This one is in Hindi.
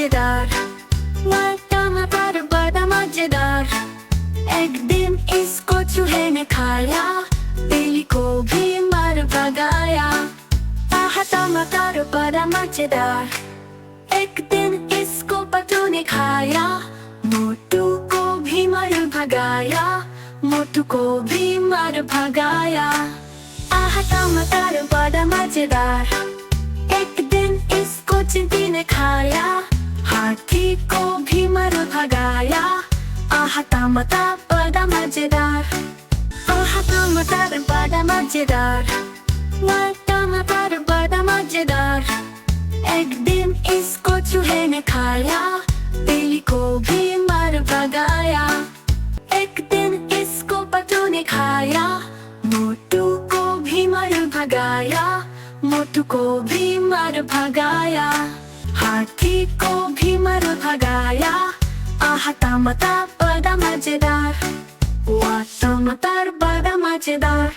मजेदार, टमाटर बड़ा मजेदार। एक दिन इसको चूहे ने खाया, बिल्ली को भी मार भगाया। टमाटर बड़ा मजेदार। एक दिन इसको पत्तू ने खाया, मोटू को भी मार भगाया। मोटू को भी मार भगाया। टमाटर बड़ा मजेदार। एक दिन इसको चींटी ने खाया, हाथी को भी मार भगाया। टमाटर बड़ा मजेदार। टमाटर बड़ा मजेदार। टमाटर बड़ा मजेदार। एक दिन इसको चूहे ने खाया, बिल्ली को भी मार भगाया। एक दिन इसको पत्तू ने खाया, मोटू को भी मार भगाया। मोटू को भी मार भगाया। हाथी को भी मार भगाया। टमाटर बड़ा मजेदार। टमाटर बड़ा मजेदार।